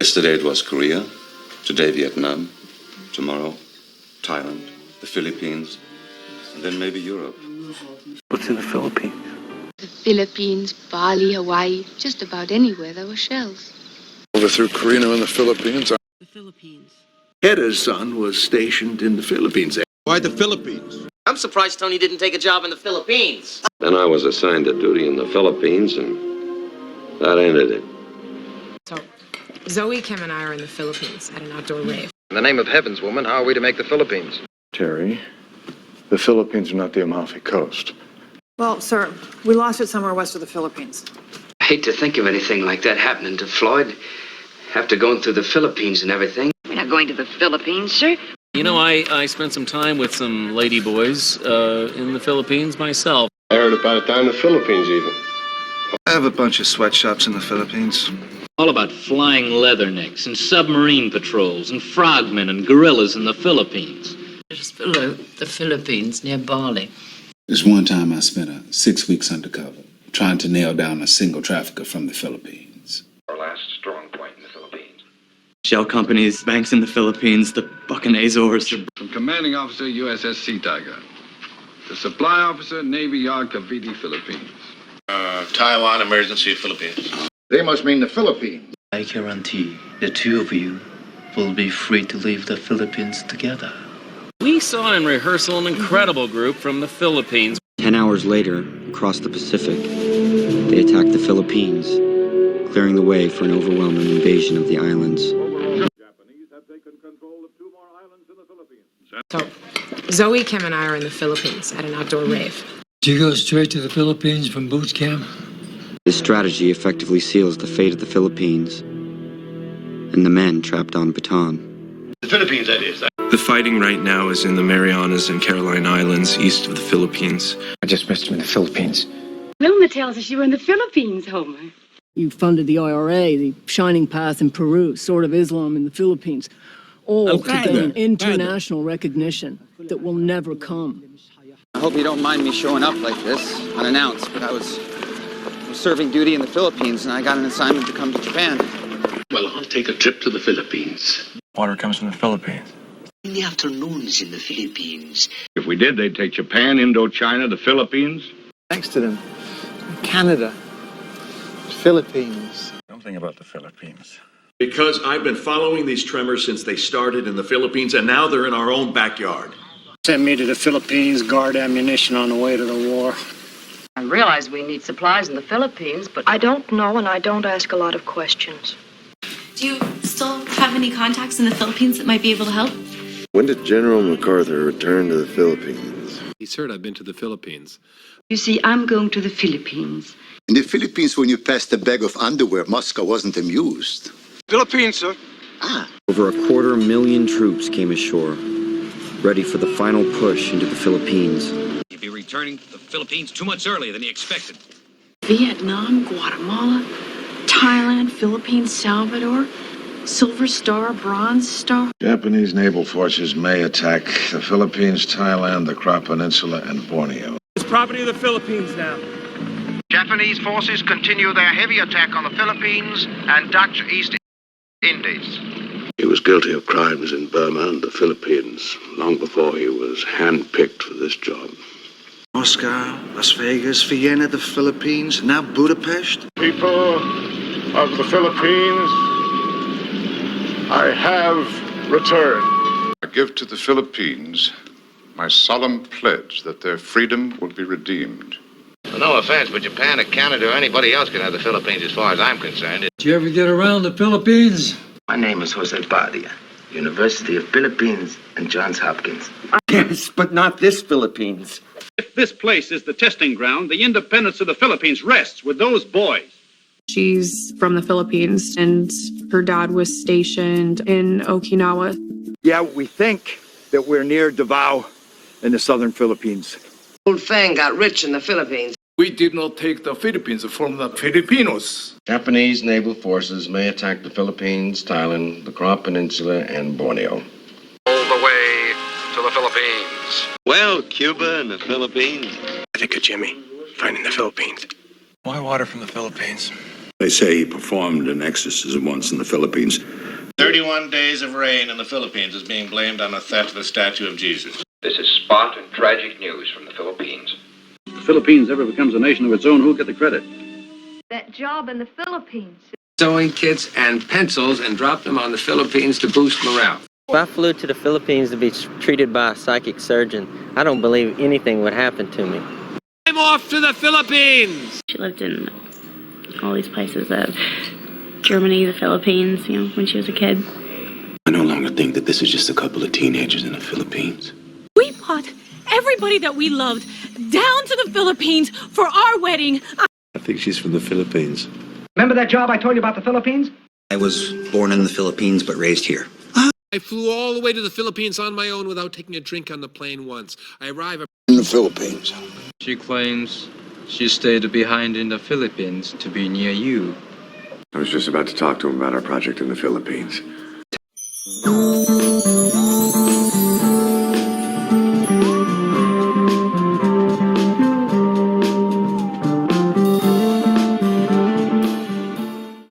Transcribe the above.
Yesterday it was Korea, today Vietnam, tomorrow Thailand, the Philippines, and then maybe Europe. What's in the Philippines? The Philippines, Bali, Hawaii, just about anywhere there were shells. Overthrew Carino in the Philippines. The Philippines. Hedda's son was stationed in the Philippines. Why the Philippines? I'm surprised Tony didn't take a job in the Philippines. Then I was assigned to duty in the Philippines, and that ended it. So, Zoe, Kim, and I are in the Philippines at an outdoor rave. In the name of heavens, woman, how are we to make the Philippines? Terry, the Philippines are not the Amalfi Coast. Well, sir, we lost it somewhere west of the Philippines. I hate to think of anything like that happening to Floyd. After going through the Philippines and everything. We're not going to the Philippines, sir. You know, I spent some time with some lady boys in the Philippines myself. I heard about it down in the Philippines, even. I have a bunch of sweatshops in the Philippines. All about flying leathernecks and submarine patrols and frogmen and gorillas in the Philippines. Just below the Philippines, near Bali. There's one time I spent 6 weeks undercover, trying to nail down a single trafficker from the Philippines. Our last strong point in the Philippines. Shell companies, banks in the Philippines, the Bucking Azores. From Commanding Officer, USS Sea Tiger. To Supply Officer, Navy Yard, Cavite, Philippines. Taiwan Emergency, Philippines. They must mean the Philippines. I guarantee the two of you will be free to leave the Philippines together. We saw in rehearsal an incredible group from the Philippines. 10 hours later, across the Pacific, they attacked the Philippines, clearing the way for an overwhelming invasion of the islands. So, Zoe, Kim, and I are in the Philippines at an outdoor rave. Did you go straight to the Philippines from boot camp? This strategy effectively seals the fate of the Philippines and the men trapped on Bataan. The Philippines, that is. The fighting right now is in the Marianas and Caroline Islands, east of the Philippines. I just missed him in the Philippines. Wilma tells us you were in the Philippines, Homer. You funded the IRA, the Shining Path in Peru, Sword of Islam in the Philippines, all to gain international recognition that will never come. I hope you don't mind me showing up like this, unannounced, but I was serving duty in the Philippines, and I got an assignment to come to Japan. Well, I'll take a trip to the Philippines. Water comes from the Philippines. In the afternoons in the Philippines. If we did, they'd take Japan, Indochina, the Philippines. Thanks to them. Canada. Philippines. Something about the Philippines. Because I've been following these tremors since they started in the Philippines, and now they're in our own backyard. Sent me to the Philippines, guard ammunition on the way to the war. I realize we need supplies in the Philippines, but I don't know, and I don't ask a lot of questions. Do you still have any contacts in the Philippines that might be able to help? When did General MacArthur return to the Philippines? He's heard I've been to the Philippines. you see, I'm going to the Philippines. In the Philippines, when you passed a bag of underwear, Moscow wasn't amused. Philippines, sir. Over 250,000 troops came ashore, ready for the final push into the Philippines. You'd be returning to the Philippines 2 months earlier than he expected. Vietnam, Guatemala, Thailand, Philippines, Salvador, Silver Star, Bronze Star. Japanese naval forces may attack the Philippines, Thailand, the Kra Peninsula, and Borneo. It's property of the Philippines now. Japanese forces continue their heavy attack on the Philippines and Dutch East Indies. He was guilty of crimes in Burma and the Philippines long before he was handpicked for this job. Moscow, Las Vegas, Vienna, the Philippines, now Budapest. People of the Philippines, I have returned. I give to the Philippines my solemn pledge that their freedom will be redeemed. Well, no offense, but Japan or Canada or anybody else can have the Philippines as far as I'm concerned. Did you ever get around the Philippines? My name is Jose Badia, University of Philippines and Johns Hopkins. Yes, but not this Philippines. If this place is the testing ground, the independence of the Philippines rests with those boys. She's from the Philippines, and her dad was stationed in Okinawa. Yeah, we think that we're near Davao in the southern Philippines. Old Fang got rich in the Philippines. We did not take the Philippines from the Filipinos. Japanese naval forces may attack the Philippines, Thailand, the Kra Peninsula, and Borneo. All the way to the Philippines. Well, Cuba and the Philippines. I think of Jimmy finding the Philippines. Why water from the Philippines? They say he performed an exorcism once in the Philippines. 31 days of rain in the Philippines is being blamed on the theft of a statue of Jesus. This is spot and tragic news from the Philippines. If the Philippines ever becomes a nation of its own, who'll get the credit? That job in the Philippines. Sewing kits and pencils and dropped them on the Philippines to boost morale. If I flew to the Philippines to be treated by a psychic surgeon, I don't believe anything would happen to me. I'm off to the Philippines! She lived in all these places, Germany, the Philippines, when she was a kid. I no longer think that this is just a couple of teenagers in the Philippines. We brought everybody that we loved down to the Philippines for our wedding. I think she's from the Philippines. Remember that job I told you about the Philippines? I was born in the Philippines but raised here. I flew all the way to the Philippines on my own without taking a drink on the plane once. I arrived In the Philippines. She claims she stayed behind in the Philippines to be near you. I was just about to talk to him about our project in the Philippines.